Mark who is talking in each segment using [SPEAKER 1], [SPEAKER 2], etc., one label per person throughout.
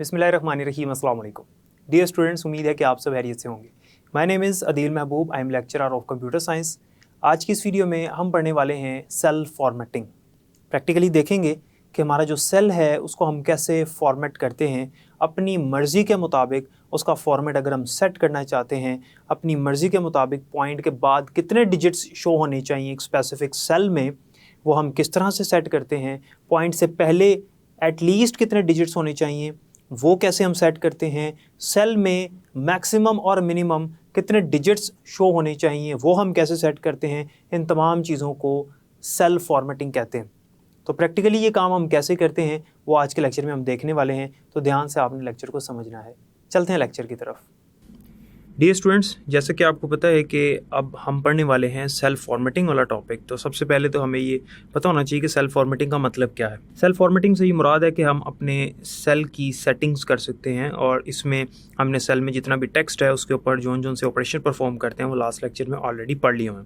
[SPEAKER 1] बिस्मिल्लाहिर्रहमानिर्रहीम, अस्सलाम वालेकुम। डियर स्टूडेंट्स, उम्मीद है कि आप सब खैरियत से होंगे। My name is Adeel Mehboob, I am lecturer of computer science. आज की इस वीडियो में हम पढ़ने वाले हैं सेल फॉर्मेटिंग। प्रैक्टिकली देखेंगे कि हमारा जो सेल है उसको हम कैसे फॉर्मेट करते हैं अपनी मर्ज़ी के मुताबिक। उसका फॉर्मेट अगर हम सेट करना चाहते हैं अपनी मर्ज़ी के मुताबिक, पॉइंट के बाद कितने डिजिट्स शो होने चाहिए एक स्पेसिफिक सेल में, वो हम किस तरह से सेट करते हैं। पॉइंट से पहले एटलीस्ट कितने डिजिट्स होने चाहिए, वो कैसे हम सेट करते हैं। सेल में मैक्सिमम और मिनिमम कितने डिजिट्स शो होने चाहिए, वो हम कैसे सेट करते हैं। इन तमाम चीज़ों को सेल फॉर्मेटिंग कहते हैं। तो प्रैक्टिकली ये काम हम कैसे करते हैं वो आज के लेक्चर में हम देखने वाले हैं, तो ध्यान से आपने लेक्चर को समझना है। चलते हैं लेक्चर की तरफ। डियर स्टूडेंट्स, जैसे कि आपको पता है कि अब हम पढ़ने वाले हैं सेल फॉर्मेटिंग वाला टॉपिक। तो सबसे पहले तो हमें ये पता होना चाहिए कि सेल फॉर्मेटिंग का मतलब क्या है। सेल फॉर्मेटिंग से ये मुराद है कि हम अपने सेल की सेटिंग्स कर सकते हैं और इसमें हमने सेल में जितना भी टेक्स्ट है उसके ऊपर जोन से ऑपरेशन परफॉर्म करते हैं वो लास्ट लेक्चर में ऑलरेडी पढ़ लिए हैं।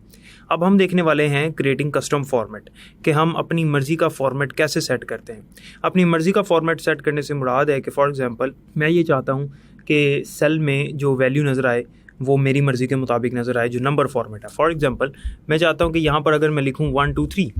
[SPEAKER 1] अब हम देखने वाले हैं क्रिएटिंग कस्टम फॉर्मेट, कि हम अपनी मर्ज़ी का फॉर्मेट कैसे सेट करते हैं। अपनी मर्ज़ी का फॉर्मेट सेट करने से मुराद है कि फॉर एग्जांपल मैं ये चाहता हूँ कि सेल में जो वैल्यू नज़र आए वो मेरी मर्ज़ी के मुताबिक नज़र आए, जो नंबर फॉर्मेट है। फॉर एग्जांपल मैं चाहता हूँ कि यहाँ पर अगर मैं लिखूँ 1 2 3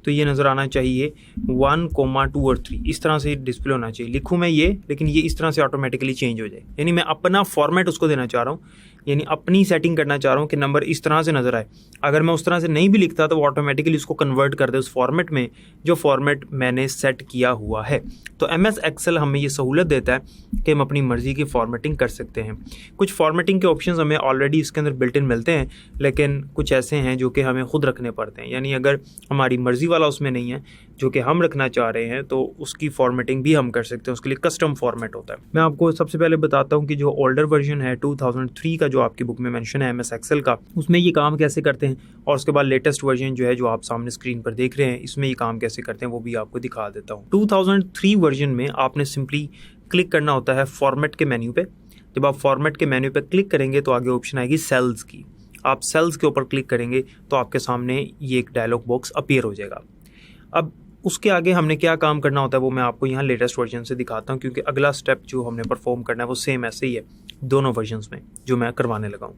[SPEAKER 1] तो ये नज़र आना चाहिए 1, 2 और 3, इस तरह से डिस्प्ले होना चाहिए। लिखूँ मैं ये, लेकिन ये इस तरह से ऑटोमेटिकली चेंज हो जाए। यानी मैं अपना फॉर्मेट उसको देना चाह रहा हूँ, यानी अपनी सेटिंग करना चाह रहा हूँ कि नंबर इस तरह से नज़र आए। अगर मैं उस तरह से नहीं भी लिखता तो वो ऑटोमेटिकली उसको कन्वर्ट कर दे उस फॉर्मेट में जो फॉर्मेट मैंने सेट किया हुआ है। तो MS एक्सेल हमें ये सहूलत देता है कि हम अपनी मर्ज़ी की फॉर्मेटिंग कर सकते हैं। कुछ फॉर्मेटिंग के ऑप्शंस हमें ऑलरेडी इसके अंदर बिल्ट इन मिलते हैं, लेकिन कुछ ऐसे हैं जो कि हमें खुद रखने पड़ते हैं। यानी अगर हमारी मर्ज़ी वाला उसमें नहीं है जो कि हम रखना चाह रहे हैं तो उसकी फॉर्मेटिंग भी हम कर सकते हैं। उसके लिए कस्टम फॉर्मेट होता है। मैं आपको सबसे पहले बताता हूँ कि जो ओल्डर वर्जन है 2003 का, जो आपकी बुक में मेंशन है MS एक्सेल का, उसमें ये काम कैसे करते हैं, और उसके बाद लेटेस्ट वर्जन जो है जो आप सामने स्क्रीन पर देख रहे हैं इसमें ये काम कैसे करते हैं वो भी आपको दिखा देता हूँ। 2003 वर्जन में आपने सिंपली क्लिक करना होता है फॉर्मेट के मेन्यू पे। जब आप फॉर्मेट के मेन्यू पे क्लिक करेंगे तो आगे ऑप्शन आएगी सेल्स की। आप सेल्स के ऊपर क्लिक करेंगे तो आपके सामने ये एक डायलॉग बॉक्स अपीयर हो जाएगा। अब उसके आगे हमने क्या काम करना होता है वो मैं आपको यहाँ लेटेस्ट वर्जन से दिखाता हूँ, क्योंकि अगला स्टेप जो हमने परफॉर्म करना है वो सेम ऐसे ही है दोनों वर्जन्स में जो मैं करवाने लगा हूँ।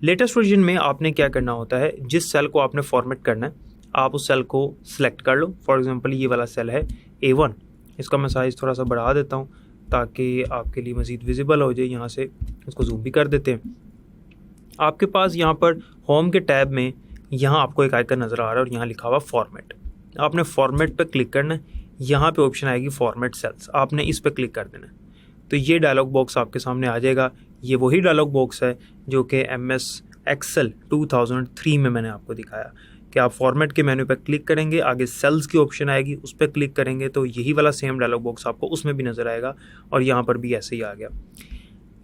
[SPEAKER 1] लेटेस्ट वर्जन में आपने क्या करना होता है, जिस सेल को आपने फॉर्मेट करना है आप उस सेल को सिलेक्ट कर लो। फॉर एग्जांपल ये वाला सेल है A1, इसका मैं साइज़ थोड़ा सा बढ़ा देता हूँ ताकि आपके लिए मज़ीद विजिबल हो जाए। यहाँ से इसको जूम भी कर देते हैं। आपके पास यहाँ पर होम के टैब में यहाँ आपको एक आइकन नज़र आ रहा है और यहाँ लिखा हुआ फॉर्मेट। आपने फॉर्मेट पे क्लिक करना है, यहाँ पे ऑप्शन आएगी फॉर्मेट सेल्स, आपने इस पे क्लिक कर देना है। तो ये डायलॉग बॉक्स आपके सामने आ जाएगा। ये वही डायलॉग बॉक्स है जो कि MS एक्सेल 2003 में मैंने आपको दिखाया कि आप फॉर्मेट के मेन्यू पे क्लिक करेंगे, आगे सेल्स की ऑप्शन आएगी, उस पर क्लिक करेंगे तो यही वाला सेम डायलॉग बॉक्स आपको उसमें भी नज़र आएगा और यहाँ पर भी ऐसे ही आ गया।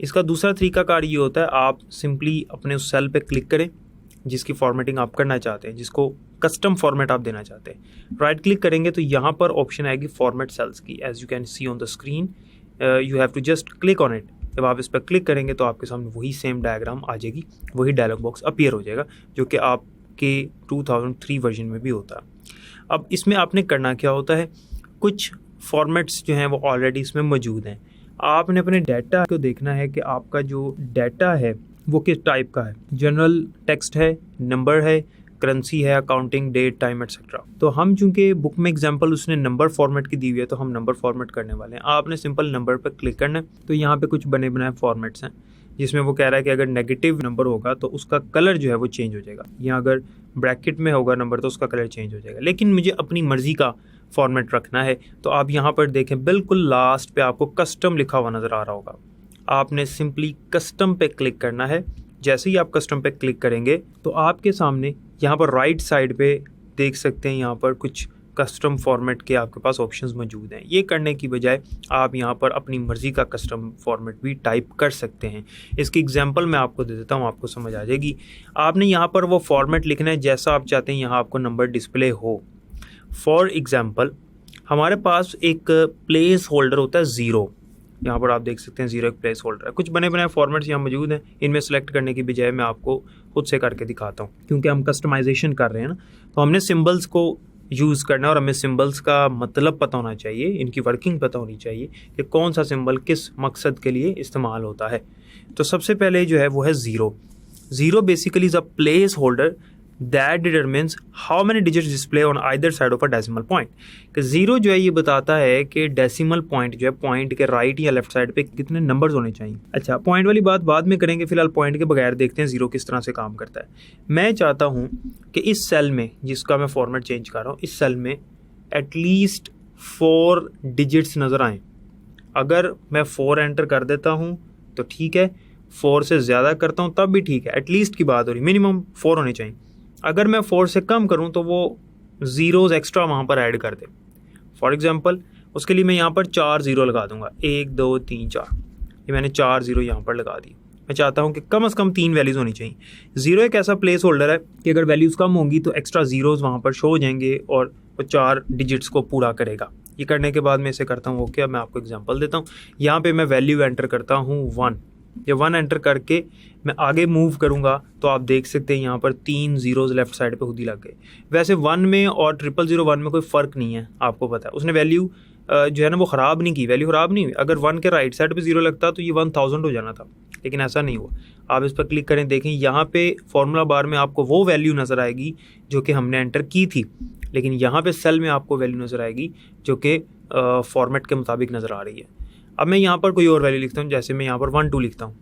[SPEAKER 1] इसका दूसरा तरीकाकार ये होता है, आप सिंपली अपने उस सेल पे क्लिक करें जिसकी फॉर्मेटिंग आप करना चाहते हैं, जिसको कस्टम फॉर्मेट आप देना चाहते हैं। राइट क्लिक करेंगे तो यहाँ पर ऑप्शन आएगी फॉर्मेट सेल्स की। As you can see on the screen, you have to just click on it. जब आप इस पर क्लिक करेंगे तो आपके सामने वही सेम डायग्राम आ जाएगी, वही डायलॉग बॉक्स अपीयर हो जाएगा जो कि आपके 2003 वर्जन में भी होता है। अब इसमें आपने करना क्या होता है, कुछ फॉर्मेट्स जो हैं वो ऑलरेडी इसमें मौजूद हैं। आपने अपने डाटा को देखना है कि आपका जो डाटा है वो किस टाइप का है। जनरल टेक्स्ट है, नंबर है, करेंसी है, अकाउंटिंग, डेट, टाइम एटसेट्रा। तो हम चूंकि बुक में एग्जांपल उसने नंबर फॉर्मेट की दी हुई है तो हम नंबर फॉर्मेट करने वाले हैं। आपने सिंपल नंबर पर क्लिक करना है तो यहाँ पे कुछ बने बनाए फॉर्मेट्स हैं जिसमें वो कह रहा है कि अगर नेगेटिव नंबर होगा तो उसका कलर जो है वो चेंज हो जाएगा, या अगर ब्रैकेट में होगा नंबर तो उसका कलर चेंज हो जाएगा। लेकिन मुझे अपनी मर्जी का फॉर्मेट रखना है तो आप यहाँ पर देखें बिल्कुल लास्ट पे आपको कस्टम लिखा हुआ नज़र आ रहा होगा। आपने सिंपली कस्टम पे क्लिक करना है। जैसे ही आप कस्टम पे क्लिक करेंगे तो आपके सामने यहाँ पर राइट साइड पे देख सकते हैं यहाँ पर कुछ कस्टम फॉर्मेट के आपके पास ऑप्शंस मौजूद हैं। ये करने की बजाय आप यहाँ पर अपनी मर्ज़ी का कस्टम फॉर्मेट भी टाइप कर सकते हैं। इसकी एग्जांपल मैं आपको दे देता हूँ, आपको समझ आ जाएगी। आपने यहाँ पर वो फॉर्मेट लिखना है जैसा आप चाहते हैं यहाँ आपको नंबर डिस्प्ले हो। फॉर एग्ज़ाम्पल हमारे पास एक प्लेस होल्डर होता है 0, यहाँ पर आप देख सकते हैं 0 एक प्लेस होल्डर है। कुछ बने बनाए फॉर्मेट्स यहाँ मौजूद हैं, इनमें सेलेक्ट करने की बजाय मैं आपको खुद से करके दिखाता हूँ क्योंकि हम कस्टमाइजेशन कर रहे हैं ना। तो हमने सिंबल्स को यूज़ करना है और हमें सिंबल्स का मतलब पता होना चाहिए, इनकी वर्किंग पता होनी चाहिए कि कौन सा सिंबल किस मकसद के लिए इस्तेमाल होता है। तो सबसे पहले जो है वो है zero. Zero basically is a place holder that determines how many digits display on either side of a decimal point. कि ज़ीरो जो है ये बताता है कि डेसिमल पॉइंट जो है पॉइंट के राइट या लेफ्ट साइड पे कितने नंबर्स होने चाहिए। अच्छा, पॉइंट वाली बात बाद में करेंगे, फिलहाल पॉइंट के बगैर देखते हैं ज़ीरो किस तरह से काम करता है। मैं चाहता हूँ कि इस सेल में जिसका मैं फॉर्मेट चेंज कर रहा हूँ, इस सेल में एटलीस्ट 4 डिजिट्स नज़र आएँ। अगर मैं 4 एंटर कर देता हूँ तो ठीक है, 4 से ज़्यादा करता हूँ तब भी ठीक है, एटलीस्ट की बात हो रही, मिनिमम 4 होने चाहिए। अगर मैं 4 से कम करूं तो वो ज़ीरोज़ एक्स्ट्रा वहाँ पर ऐड कर दे। फॉर एग्जांपल उसके लिए मैं यहाँ पर 4 ज़ीरो लगा दूंगा, 1 2 3 4, ये मैंने 4 ज़ीरो यहाँ पर लगा दी। मैं चाहता हूँ कि कम से कम 3 वैल्यूज़ होनी चाहिए। ज़ीरो एक ऐसा प्लेस होल्डर है कि अगर वैल्यूज़ कम होंगी तो एक्स्ट्रा ज़ीरोज़ वहाँ पर शो हो जाएंगे और वो 4 डिजिट्स को पूरा करेगा। ये करने के बाद मैं इसे करता हूँ ओके। अब मैं आपको एग्जाम्पल देता हूँ। यहाँ पर मैं वैल्यू एंटर करता हूँ 1। ये 1 एंटर करके मैं आगे मूव करूंगा तो आप देख सकते हैं यहाँ पर 3 ज़ीरोज़ लेफ्ट साइड पे खुद ही लग गए। वैसे 1 में और 0001 में कोई फ़र्क नहीं है, आपको पता है। उसने वैल्यू जो है ना वो ख़राब नहीं की, वैल्यू ख़राब नहीं हुई। अगर 1 के राइट साइड पे 0 लगता तो ये 1000 हो जाना था, लेकिन ऐसा नहीं हुआ। आप इस पर क्लिक करें, देखें यहाँ पे फॉर्मूला बार में आपको वो वैल्यू नज़र आएगी जो कि हमने एंटर की थी, लेकिन यहाँ पर सेल में आपको वैल्यू नज़र आएगी जो कि फॉर्मेट के मुताबिक नज़र आ रही है। अब मैं यहाँ पर कोई और वैल्यू लिखता हूँ, जैसे मैं यहाँ पर 1 2 लिखता हूँ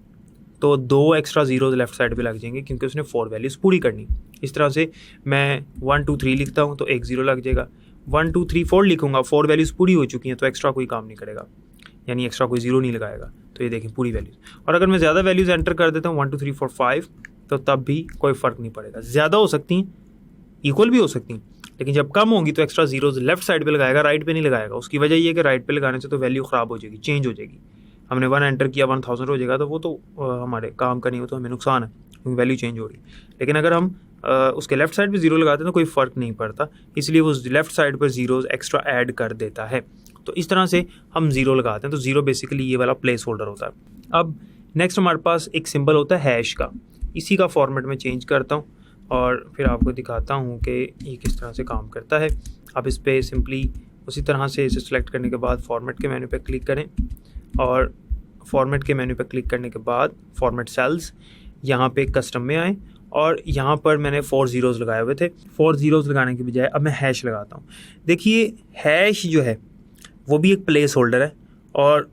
[SPEAKER 1] तो 2 एक्स्ट्रा ज़ीरोज़ लेफ्ट साइड पे लग जाएंगे क्योंकि उसने 4 वैल्यूज़ पूरी करनी। इस तरह से मैं 1 2 3 लिखता हूँ तो 1 ज़ीरो लग जाएगा। 1 2 3 4 लिखूँगा, 4 वैल्यूज़ पूरी हो चुकी हैं तो एक्स्ट्रा कोई काम नहीं करेगा, यानी एक्स्ट्रा कोई ज़ीरो नहीं लगाएगा। तो ये देखें पूरी वैल्यूज़। और अगर मैं ज़्यादा वैल्यूज़ एंटर कर देता हूँ 1 2 3 4 5 तो तब भी कोई फ़र्क नहीं पड़ेगा। ज़्यादा हो सकती हैं, इक्वल भी हो सकती हैं, लेकिन जब कम होंगी तो एक्स्ट्रा ज़ीरोज़ लेफ्ट साइड पर लगाएगा, राइट पर नहीं लगाएगा। उसकी वजह ये है कि राइट पर लगाने से तो वैल्यू ख़राब हो जाएगी, चेंज हो जाएगी। हमने 1 एंटर किया 1000 हो जाएगा तो वो तो हमारे काम का नहीं हो, तो हमें नुकसान है क्योंकि वैल्यू चेंज हो रही। लेकिन अगर हम उसके लेफ्ट साइड पे 0 लगाते हैं तो कोई फ़र्क नहीं पड़ता, इसलिए वो लेफ्ट साइड पर ज़ीरोज़ एक्स्ट्रा ऐड कर देता है। तो इस तरह से हम 0 लगाते हैं। तो 0 बेसिकली ये वाला प्लेस होल्डर होता है। अब नेक्स्ट हमारे पास एक सिंबल होता है हैश का, इसी का फॉर्मेट में चेंज करता हूँ और फिर आपको दिखाता हूँ कि ये किस तरह से काम करता है। आप इस पर सिंपली उसी तरह से इसे सेलेक्ट करने के बाद फॉर्मेट के मेन्यू पर क्लिक करें और फॉर्मेट के मेन्यू पर क्लिक करने के बाद फॉर्मेट सेल्स, यहाँ पे कस्टम में आएँ और यहाँ पर मैंने 4 ज़ीरोज़ लगाए हुए थे। 4 ज़ीरोज़ लगाने के बजाय अब मैं हैश लगाता हूँ। देखिए हैश जो है वो भी एक प्लेस होल्डर है और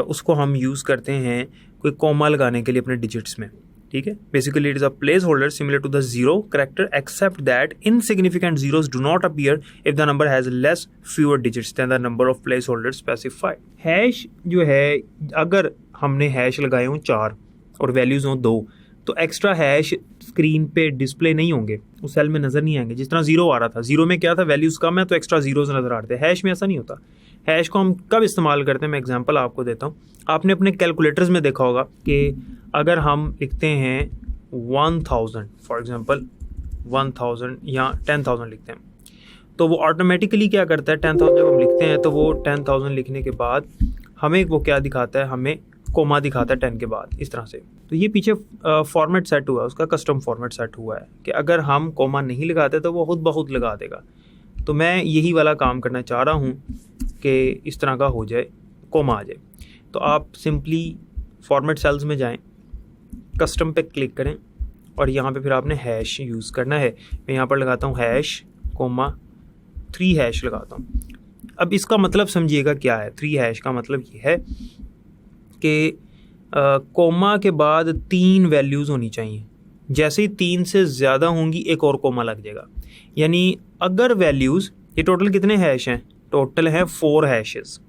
[SPEAKER 1] उसको हम यूज़ करते हैं कोई कॉमा लगाने के लिए अपने डिजिट्स में, ठीक है। Basically it is a place holder similar to the zero character except that insignificant zeros do not appear if the number has less fewer digits than the number of place holder specified. Hash जो है, अगर हमने hash लगाए हों 4 और values हों 2 तो extra hash screen पे डिस्प्ले नहीं होंगे, उस सेल में नज़र नहीं आएंगे। जिस तरह 0 आ रहा था, 0 में क्या था, वैल्यूज़ कम है तो एक्स्ट्रा ज़ीरोज़ नज़र आ रहे थे। हैश में ऐसा नहीं होता। हैश को हम कब इस्तेमाल करते हैं, मैं एग्जांपल आपको देता हूँ। आपने अपने कैलकुलेटर्स में देखा होगा कि अगर हम लिखते हैं 1000 फॉर एग्जांपल 1000 या 10,000 लिखते हैं तो वो ऑटोमेटिकली क्या करता है, 10,000 जब हम लिखते हैं तो वो 10,000 लिखने के बाद हमें वो क्या दिखाता है, हमें कोमा दिखाता है 10 के बाद, इस तरह से। तो ये पीछे फॉर्मेट सेट हुआ है, उसका कस्टम फॉर्मेट सेट हुआ है कि अगर हम कोमा नहीं लगाते तो वो खुद ब खुद लगा देगा। तो मैं यही वाला काम करना चाह रहा हूँ कि इस तरह का हो जाए, कोमा आ जाए। तो आप सिंपली फॉर्मेट सेल्स में जाएं, कस्टम पे क्लिक करें और यहाँ पे फिर आपने हैश यूज़ करना है। मैं यहाँ पर लगाता हूँ हैश कोमा 3 हैश लगाता हूँ। अब इसका मतलब समझिएगा क्या है। 3 हैश का मतलब ये है कि कोमा के बाद 3 वैल्यूज़ होनी चाहिए। जैसे ही 3 से ज़्यादा होंगी एक और कोमा लग जाएगा। यानी अगर वैल्यूज़, ये टोटल कितने हैश हैं, टोटल हैं 4 हैशेस।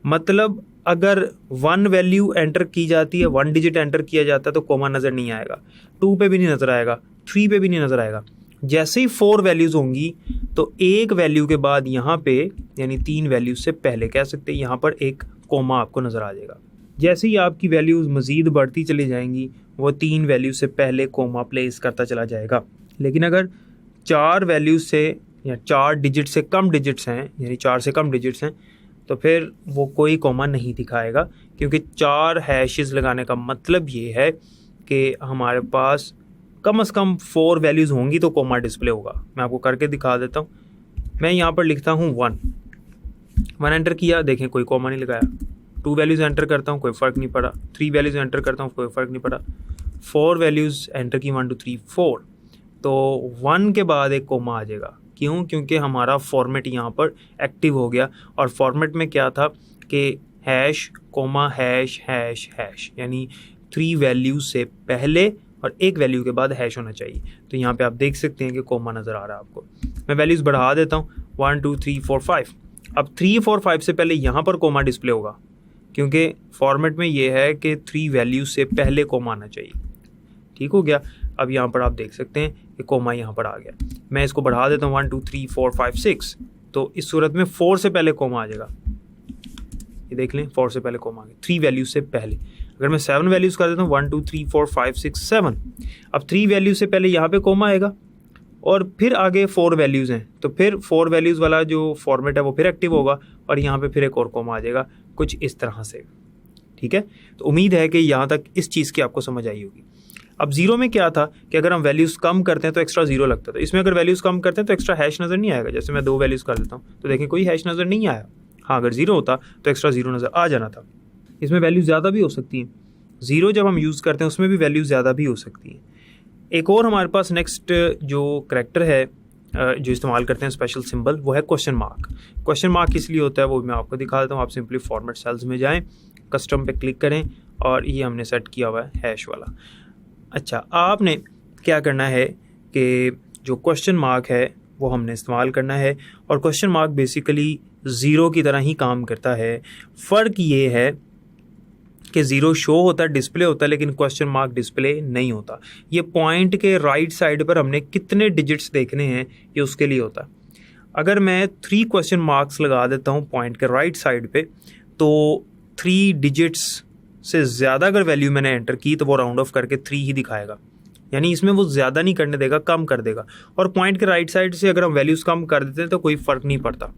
[SPEAKER 1] मतलब अगर 1 वैल्यू एंटर की जाती है, 1 डिजिट एंटर किया जाता है तो कोमा नज़र नहीं आएगा, 2 पे भी नहीं नज़र आएगा, 3 पे भी नहीं नज़र आएगा। जैसे ही 4 वैल्यूज़ होंगी तो एक वैल्यू के बाद यहाँ पे, यानी 3 वैल्यूज़ से पहले कह सकते हैं, यहाँ पर एक कोमा आपको नज़र आ जाएगा। जैसे ही आपकी वैल्यूज़ मज़ीद बढ़ती चली जाएंगी वो 3 वैल्यू से पहले कोमा प्लेस करता चला जाएगा। लेकिन अगर 4 वैल्यूज़ से या 4 डिजिट से कम डिजिट्स हैं, यानी 4 से कम डिजिट्स हैं, तो फिर वो कोई कोमा नहीं दिखाएगा, क्योंकि 4 हैशेस लगाने का मतलब ये है कि हमारे पास कम से कम 4 वैल्यूज़ होंगी तो कोमा डिस्प्ले होगा। मैं आपको करके दिखा देता हूँ। मैं यहाँ पर लिखता हूँ 1 एंटर किया, देखें कोई कॉमा नहीं लगाया। 2 वैल्यूज़ एंटर करता हूँ, कोई फ़र्क नहीं पड़ा। 3 वैल्यूज़ एंटर करता हूँ, कोई फ़र्क नहीं पड़ा। 4 वैल्यूज़ एंटर की, 1 2 3 4, तो 1 के बाद एक कोमा आ जाएगा। क्यों? क्योंकि हमारा फॉर्मेट यहाँ पर एक्टिव हो गया, और फॉर्मेट में क्या था कि hash comma hash hash hash, यानी 3 वैल्यूज़ से पहले और एक वैल्यू के बाद हैश होना चाहिए। तो यहाँ पे आप देख सकते हैं कि कोमा नज़र आ रहा है आपको। मैं वैल्यूज़ बढ़ा देता हूँ, 1 2 3 4 5। अब 3 4 5 से पहले यहाँ पर कोमा डिस्प्ले होगा, क्योंकि फॉर्मेट में ये है कि 3 वैल्यूज़ से पहले कोमा आना चाहिए। ठीक हो गया। अब यहाँ पर आप देख सकते हैं कि कोमा यहाँ पर आ गया। मैं इसको बढ़ा देता हूँ 1 2 3 4 5 6, तो इस सूरत में 4 से पहले कोमा आ जाएगा। ये देख लें, 4 से पहले कोमा आ गया, 3 वैल्यूज़ से पहले। अगर मैं 7 वैल्यूज़ कर देता हूँ 1 2 3 4 5 6 7, अब 3 वैल्यूज़ से पहले यहाँ पे कोमा आएगा, और फिर आगे 4 वैल्यूज़ हैं, तो फिर 4 वैल्यूज़ वाला जो फॉर्मेट है वो फिर एक्टिव होगा, और यहाँ पे फिर एक और कोमा आ जाएगा, कुछ इस तरह से। ठीक है, तो उम्मीद है कि यहाँ तक इस चीज़ की आपको समझ आई होगी। अब जीरो में क्या था कि अगर हम वैल्यूज़ कम करते हैं तो एक्स्ट्रा जीरो लगता था। इसमें अगर वैल्यूज़ कम करते हैं तो एक्स्ट्रा हैश नज़र नहीं आएगा। जैसे मैं 2 वैल्यूज़ कर देता हूँ तो देखें कोई हैश नज़र नहीं आया। हाँ, अगर जीरो होता तो एक्स्ट्रा जीरो नज़र आ जाना था। इसमें वैल्यू ज़्यादा भी हो सकती हैं। ज़ीरो जब हम यूज़ करते हैं उसमें भी वैल्यू ज़्यादा भी हो सकती है। एक और हमारे पास नेक्स्ट जो करैक्टर है जो इस्तेमाल करते हैं स्पेशल सिंबल, वो है क्वेश्चन मार्क। क्वेश्चन मार्क इसलिए होता है वो मैं आपको दिखा देता हूँ। आप सिंपली फॉर्मेट सेल्स में जाएं, कस्टम पे क्लिक करें, और ये हमने सेट किया हुआ है हैश वाला। अच्छा, आपने क्या करना है कि जो क्वेश्चन मार्क है वो हमने इस्तेमाल करना है, और क्वेश्चन मार्क बेसिकली ज़ीरो की तरह ही काम करता है। फ़र्क ये है कि ज़ीरो शो होता है, डिस्प्ले होता है, लेकिन क्वेश्चन मार्क डिस्प्ले नहीं होता। ये पॉइंट के राइट साइड पर हमने कितने डिजिट्स देखने हैं ये उसके लिए होता है। अगर मैं 3 क्वेश्चन मार्क्स लगा देता हूँ पॉइंट के राइट साइड पे, तो 3 डिजिट्स से ज़्यादा अगर वैल्यू मैंने एंटर की तो वो राउंड ऑफ करके 3 ही दिखाएगा, यानी इसमें वो ज़्यादा नहीं करने देगा, कम कर देगा। और पॉइंट के राइट साइड से अगर हम वैल्यूज़ कम कर देते हैं तो कोई फ़र्क नहीं पड़ता।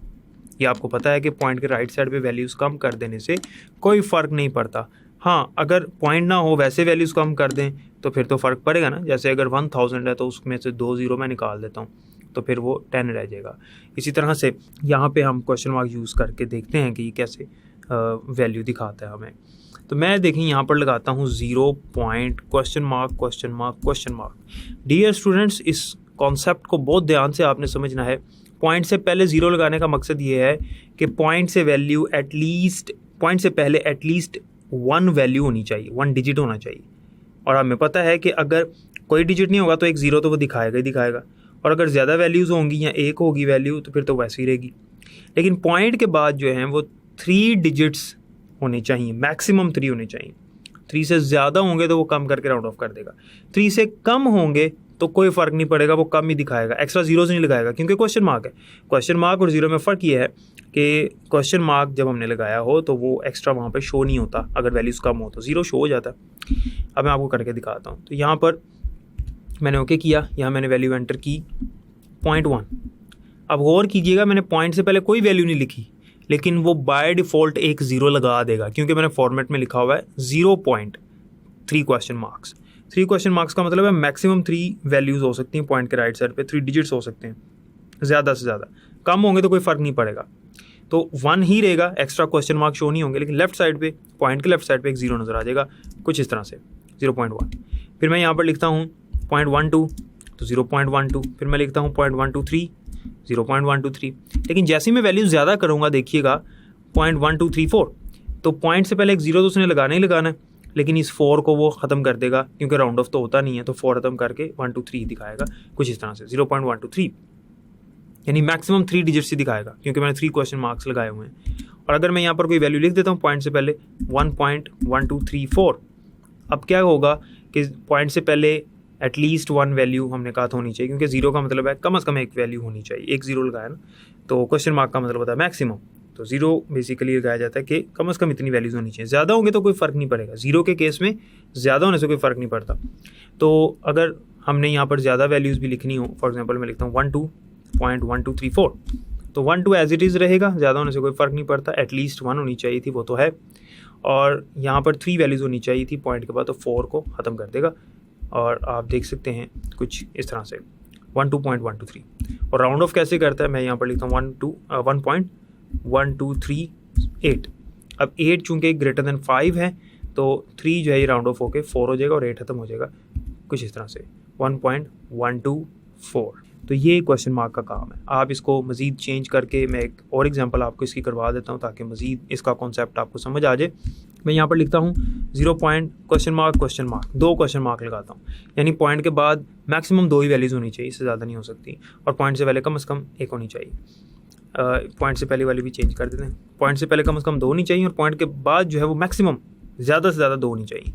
[SPEAKER 1] ये आपको पता है कि पॉइंट के राइट साइड पे वैल्यूज़ कम कर देने से कोई फ़र्क नहीं पड़ता। हाँ, अगर पॉइंट ना हो वैसे वैल्यूज़ कम कर दें तो फिर तो फ़र्क पड़ेगा ना। जैसे अगर 1000 है तो उसमें से 2 ज़ीरो मैं निकाल देता हूँ तो फिर वो 10 रह जाएगा। इसी तरह से यहाँ पे हम क्वेश्चन मार्क यूज़ करके देखते हैं कि ये कैसे वैल्यू दिखाता है हमें। तो मैं देखें यहाँ पर लगाता हूँ 0 point question mark question mark question mark. Dear students, इस कॉन्सेप्ट को बहुत ध्यान से आपने समझना है। पॉइंट से पहले ज़ीरो लगाने का मकसद ये है कि पॉइंट से वैल्यू एटलीस्ट, पॉइंट से पहले एटलीस्ट 1 वैल्यू होनी चाहिए, 1 डिजिट होना चाहिए। और हमें पता है कि अगर कोई डिजिट नहीं होगा तो एक ज़ीरो तो वो दिखाएगा ही दिखाएगा, और अगर ज़्यादा वैल्यूज़ होंगी या एक होगी वैल्यू तो फिर तो वैसे ही रहेगी। लेकिन पॉइंट के बाद जो है वो 3 डिजिट्स होने चाहिए, मैक्सिमम 3 होने चाहिए। 3 से ज़्यादा होंगे तो वो कम करके राउंड ऑफ कर देगा। 3 से कम होंगे तो कोई फ़र्क नहीं पड़ेगा, वो कम ही दिखाएगा, एक्स्ट्रा ज़ीरोज़ नहीं लगाएगा, क्योंकि क्वेश्चन मार्क है। क्वेश्चन मार्क और ज़ीरो में फ़र्क ये है कि क्वेश्चन मार्क जब हमने लगाया हो तो वो एक्स्ट्रा वहाँ पे शो नहीं होता, अगर वैल्यूज़ कम हो तो ज़ीरो शो हो जाता है। अब मैं आपको करके दिखाता हूँ। तो यहाँ पर मैंने ओके किया, यहाँ मैंने वैल्यू एंटर की 0.1। अब गौर कीजिएगा, मैंने पॉइंट से पहले कोई वैल्यू नहीं लिखी, लेकिन वो बाय डिफ़ॉल्ट एक ज़ीरो लगा देगा, क्योंकि मैंने फॉर्मेट में लिखा हुआ है 0.3 क्वेश्चन मार्क्स। 3 क्वेश्चन मार्क्स का मतलब है मैक्सिमम 3 वैल्यूज़ हो सकती हैं पॉइंट के राइट साइड पे, 3 डिजिट्स हो सकते हैं, ज़्यादा से ज़्यादा। कम होंगे तो कोई फ़र्क नहीं पड़ेगा, तो 1 ही रहेगा, एक्स्ट्रा क्वेश्चन मार्क शो नहीं होंगे। लेकिन लेफ्ट साइड पे, पॉइंट के लेफ्ट साइड पे एक ज़ीरो नज़र आ जाएगा, कुछ इस तरह से 0.1। फिर मैं यहाँ पर लिखता हूँ 0.12 तो 0.12, फिर मैं लिखता हूँ 0.123 0.123। लेकिन जैसे ही मैं वैल्यू ज़्यादा करूँगा देखिएगा 0.1234, तो पॉइंट से पहले एक ज़ीरो तो उसने लगाना ही लगाना है, लेकिन इस 4 को वो ख़त्म कर देगा, क्योंकि राउंड ऑफ तो होता नहीं है, तो 4 ख़त्म करके 123 दिखाएगा, कुछ इस तरह से 0.123, यानी मैक्सिमम 3 डिजिट्स ही दिखाएगा, क्योंकि मैंने 3 क्वेश्चन मार्क्स लगाए हुए हैं। और अगर मैं यहाँ पर कोई वैल्यू लिख देता हूँ पॉइंट से पहले 1.1234, अब क्या होगा कि पॉइंट से पहले एटलीस्ट 1 वैल्यू हमने कहा तो होनी चाहिए, क्योंकि ज़ीरो का मतलब है कम से कम एक वैल्यू होनी चाहिए। एक ज़ीरो लगाया ना, तो क्वेश्चन मार्क का मतलब होता है मैक्सिमम, तो ज़ीरो बेसिकली लगाया जाता है कि कम से कम इतनी वैल्यूज़ होनी चाहिए। ज़्यादा होंगे तो कोई फ़र्क नहीं पड़ेगा, ज़ीरो के केस में ज़्यादा होने से कोई फ़र्क नहीं पड़ता। तो अगर हमने यहाँ पर ज़्यादा वैल्यूज़ भी लिखनी हो, फॉर एग्जाम्पल मैं लिखता हूँ 12.1234, तो 12 एज इट इज़ रहेगा, ज़्यादा होने से कोई फ़र्क नहीं पड़ता। एटलीस्ट 1 होनी चाहिए थी, वो तो है, और यहाँ पर 3 वैल्यूज़ होनी चाहिए थी पॉइंट के बाद, तो 4 को ख़त्म कर देगा। और आप देख सकते हैं कुछ इस तरह से 12.123। और राउंड ऑफ कैसे करता है, मैं यहाँ पर लिखता हूँ 1.1238। अब 8 चूँकि ग्रेटर देन 5 है तो 3 जो है ये राउंड ऑफ होके 4 हो जाएगा और 8 खत्म हो जाएगा कुछ इस तरह से 1.124। तो ये क्वेश्चन मार्क का काम है। आप इसको मज़ीद चेंज करके, मैं एक और एग्जांपल आपको इसकी करवा देता हूँ ताकि मज़ीद इसका कॉन्सेप्ट आपको समझ आ जाए। मैं यहाँ पर लिखता हूँ 0 point question mark 2 question mark लगाता हूँ, यानी पॉइंट के बाद मैक्सिमम 2 ही वैल्यूज़ होनी चाहिए, इससे ज़्यादा नहीं हो सकती, और पॉइंट से पहले कम से कम 1 होनी चाहिए। पॉइंट से पहले वाली भी चेंज कर देते हैं, पॉइंट से पहले कम से कम 2 होनी चाहिए और पॉइंट के बाद जो है वो मैक्सिमम ज़्यादा से ज़्यादा 2 होनी चाहिए।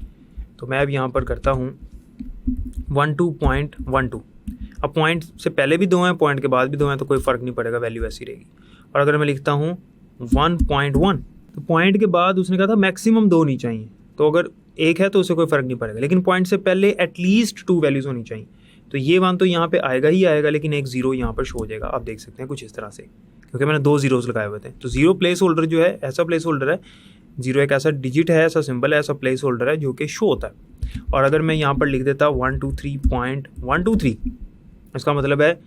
[SPEAKER 1] तो मैं अब यहाँ पर करता हूँ 12.12। अब पॉइंट से पहले भी 2 हैं, पॉइंट के बाद भी 2 हैं, तो कोई फ़र्क नहीं पड़ेगा, वैल्यू ऐसी रहेगी। और अगर मैं लिखता हूँ 1.1, तो पॉइंट के बाद उसने कहा था मैक्सिमम 2 होनी चाहिए, तो अगर 1 है तो उससे कोई फ़र्क नहीं पड़ेगा, लेकिन पॉइंट से पहले एटलीस्ट 2 वैल्यूज़ होनी चाहिए। तो ये 1 तो यहाँ पे आएगा ही आएगा, लेकिन एक 0 यहाँ पर शो हो जाएगा, आप देख सकते हैं कुछ इस तरह से, क्योंकि मैंने 2 ज़ीरोज़ लगाए हुए थे। तो 0 प्लेस होल्डर जो है, ऐसा प्लेस होल्डर है, 0 एक ऐसा डिजिट है, ऐसा सिंबल है, ऐसा प्लेस होल्डर है जो कि शो होता है। और अगर मैं यहाँ पर लिख देता 123.123, इसका मतलब है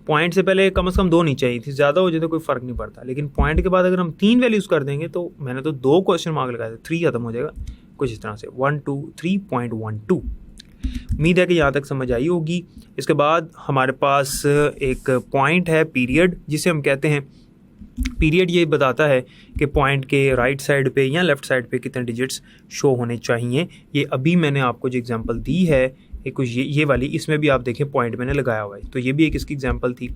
[SPEAKER 1] पॉइंट से पहले कम से कम 2 नहीं चाहिए थी, ज़्यादा हो जाए तो कोई फ़र्क नहीं पड़ता, लेकिन पॉइंट के बाद अगर हम 3 वैल्यूज़ कर देंगे तो मैंने तो 2 क्वेश्चन मार्क लगाए थे, 3 खत्म हो जाएगा कुछ इस तरह से 123.12। उम्मीद है कि यहाँ तक समझ आई होगी। इसके बाद हमारे पास एक पॉइंट है पीरियड, जिसे हम कहते हैं पीरियड। ये बताता है कि पॉइंट के राइट साइड पे या लेफ़्ट साइड पे कितने डिजिट्स शो होने चाहिए। ये अभी मैंने आपको जो एग्जांपल दी है एक कुछ ये वाली, इसमें भी आप देखें पॉइंट मैंने लगाया हुआ है, तो ये भी एक इसकी एग्जांपल थी।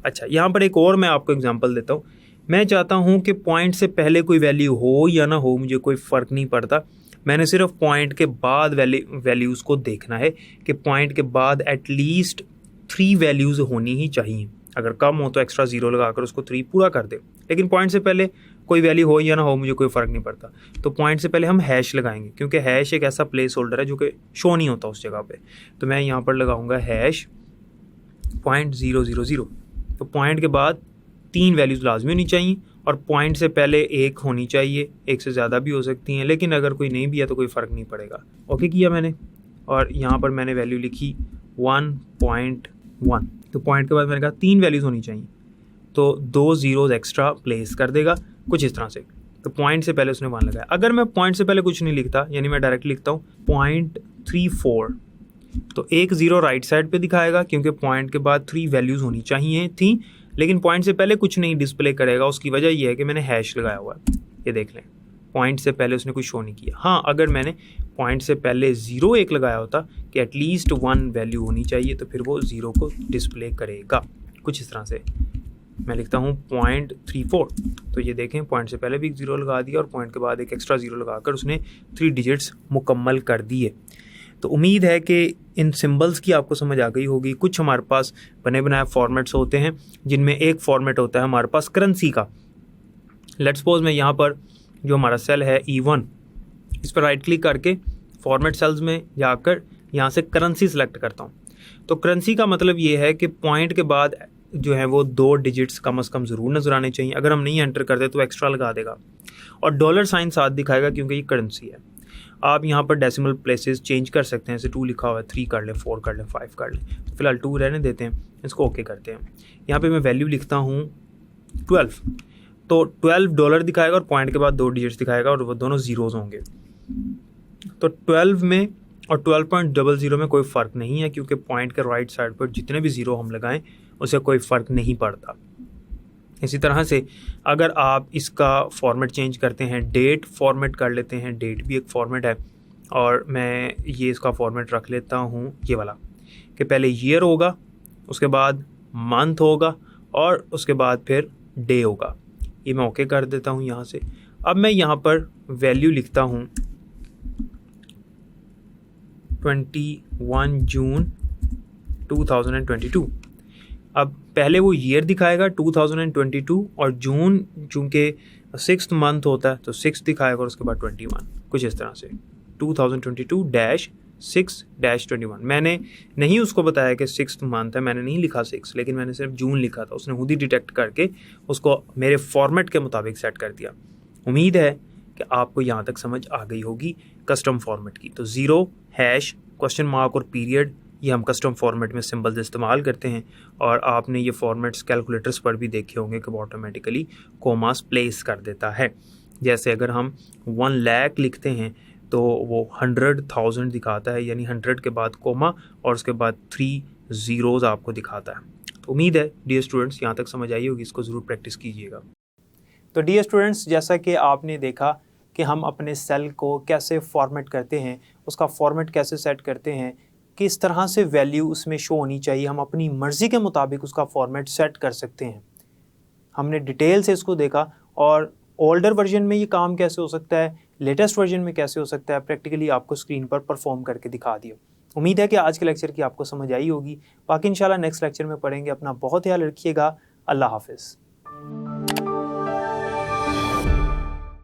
[SPEAKER 1] अच्छा, यहाँ पर एक और मैं आपको एग्जांपल देता हूँ। मैं चाहता हूँ कि पॉइंट से पहले कोई वैल्यू हो या ना हो, मुझे कोई फ़र्क नहीं पड़ता, मैंने सिर्फ पॉइंट के बाद वैल्यूज़ को देखना है कि पॉइंट के बाद एटलीस्ट 3 वैल्यूज़ होनी ही चाहिए। अगर कम हो तो एक्स्ट्रा 0 लगाकर उसको 3 पूरा कर दे, लेकिन पॉइंट से पहले कोई वैल्यू हो या ना हो मुझे कोई फ़र्क नहीं पड़ता। तो पॉइंट से पहले हम हैश लगाएंगे, क्योंकि हैश एक ऐसा प्लेस होल्डर है जो कि शो नहीं होता उस जगह पे। तो मैं यहाँ पर लगाऊंगा हैश .000। तो पॉइंट के बाद 3 वैल्यूज़ लाजमी होनी चाहिए और पॉइंट से पहले 1 होनी चाहिए, 1 से ज़्यादा भी हो सकती हैं, लेकिन अगर कोई नहीं भी है तो कोई फ़र्क नहीं पड़ेगा। ओके किया मैंने, और यहाँ पर मैंने वैल्यू लिखी 1.1। तो पॉइंट के बाद मैंने कहा 3 वैल्यूज़ होनी चाहिए, तो 2 ज़ीरोज़ एक्स्ट्रा प्लेस कर देगा कुछ इस तरह से। तो पॉइंट से पहले उसने 1 लगाया। अगर मैं पॉइंट से पहले कुछ नहीं लिखता, यानी मैं डायरेक्ट लिखता हूँ 0.34, तो 1 0 राइट साइड पे दिखाएगा, क्योंकि पॉइंट के बाद 3 वैल्यूज़ होनी चाहिए थी, लेकिन पॉइंट से पहले कुछ नहीं डिस्प्ले करेगा। उसकी वजह यह है कि मैंने हैश लगाया हुआ है, ये देख लें, पॉइंट से पहले उसने कुछ शो नहीं किया। हाँ, अगर मैंने पॉइंट से पहले 0 1 लगाया होता कि एटलीस्ट 1 वैल्यू होनी चाहिए, तो फिर वो 0 को डिस्प्ले करेगा कुछ इस तरह से। मैं लिखता हूँ 0.34, तो ये देखें पॉइंट से पहले भी एक 0 लगा दिया और पॉइंट के बाद एक एक्स्ट्रा 0 लगाकर उसने 3 डिजिट्स मुकम्मल कर दिए। तो उम्मीद है कि इन सिंबल्स की आपको समझ आ गई होगी। कुछ हमारे पास बने बनाए फॉर्मेट्स होते हैं, जिनमें एक फॉर्मेट होता है हमारे पास करेंसी का। लेट्स सपोज मैं यहाँ पर जो हमारा सेल है E1, इस पर राइट क्लिक करके फॉर्मेट सेल्स में जाकर यहाँ से करेंसी सेलेक्ट करता हूँ। तो करेंसी का मतलब ये है कि पॉइंट के बाद जो है वो 2 डिजिट्स कम से कम ज़रूर नज़र आने चाहिए। अगर हम नहीं एंटर करते तो एक्स्ट्रा लगा देगा, और डॉलर साइन साथ दिखाएगा क्योंकि ये करेंसी है। आप यहाँ पर डेसिमल प्लेसेस चेंज कर सकते हैं, जैसे 2 लिखा हुआ है, 3 कर लें, 4 कर लें, 5 कर लें। तो फिलहाल 2 रहने देते हैं, इसको ओके करते हैं। यहाँ पे मैं वैल्यू लिखता हूँ 12, तो $12 दिखाएगा और पॉइंट के बाद 2 डिजिट्स दिखाएगा और वो दोनों ज़ीरोज़ होंगे। तो 12 में और 12.00 में कोई फ़र्क नहीं है, क्योंकि पॉइंट के राइट साइड पर जितने भी 0 हम लगाएं उससे कोई फ़र्क नहीं पड़ता। इसी तरह से अगर आप इसका फॉर्मेट चेंज करते हैं, डेट फॉर्मेट कर लेते हैं, डेट भी एक फॉर्मेट है, और मैं ये इसका फॉर्मेट रख लेता हूँ ये वाला, कि पहले ईयर होगा, उसके बाद मंथ होगा और उसके बाद फिर डे होगा। ये मैं ओके कर देता हूँ यहाँ से। अब मैं यहाँ पर वैल्यू लिखता हूँ 21 जून 2022। अब पहले वो ईयर दिखाएगा 2022, और जून चूँकि 6th मंथ होता है तो 6 दिखाएगा और उसके बाद 21 कुछ इस तरह से 2022-6-21। मैंने नहीं उसको बताया कि 6th मंथ है, मैंने नहीं लिखा 6, लेकिन मैंने सिर्फ जून लिखा था। उसने खुद ही डिटेक्ट करके उसको मेरे फॉर्मेट के मुताबिक सेट कर दिया। उम्मीद है कि आपको यहाँ तक समझ आ गई होगी कस्टम फॉर्मेट की। तो 0 हैश क्वेश्चन मार्क और पीरियड, ये हम कस्टम फॉर्मेट में सिंबल्स इस्तेमाल करते हैं, और आपने ये फॉर्मेट्स कैलकुलेटर्स पर भी देखे होंगे कि वो ऑटोमेटिकली कोमास प्लेस कर देता है। जैसे अगर हम 1 लाख लिखते हैं तो वो 100,000 दिखाता है, यानी 100 के बाद कोमा और उसके बाद 3 ज़ीरोज़ आपको दिखाता है। तो उम्मीद है डियर स्टूडेंट्स यहाँ तक समझ आई होगी, इसको ज़रूर प्रैक्टिस कीजिएगा। तो डियर स्टूडेंट्स, जैसा कि आपने देखा कि हम अपने सेल को कैसे फॉर्मेट करते हैं, उसका फॉर्मेट कैसे सेट करते हैं, किस तरह से वैल्यू उसमें शो होनी चाहिए, हम अपनी मर्ज़ी के मुताबिक उसका फॉर्मेट सेट कर सकते हैं। हमने डिटेल से इसको देखा, और ओल्डर वर्जन में ये काम कैसे हो सकता है, लेटेस्ट वर्जन में कैसे हो सकता है, प्रैक्टिकली आपको स्क्रीन पर परफॉर्म करके दिखा दिया। उम्मीद है कि आज के लेक्चर की आपको समझ आई होगी। बाकी इंशाल्लाह नेक्स्ट लेक्चर में पढ़ेंगे। अपना बहुत ख्याल रखिएगा। अल्लाह हाफिज़।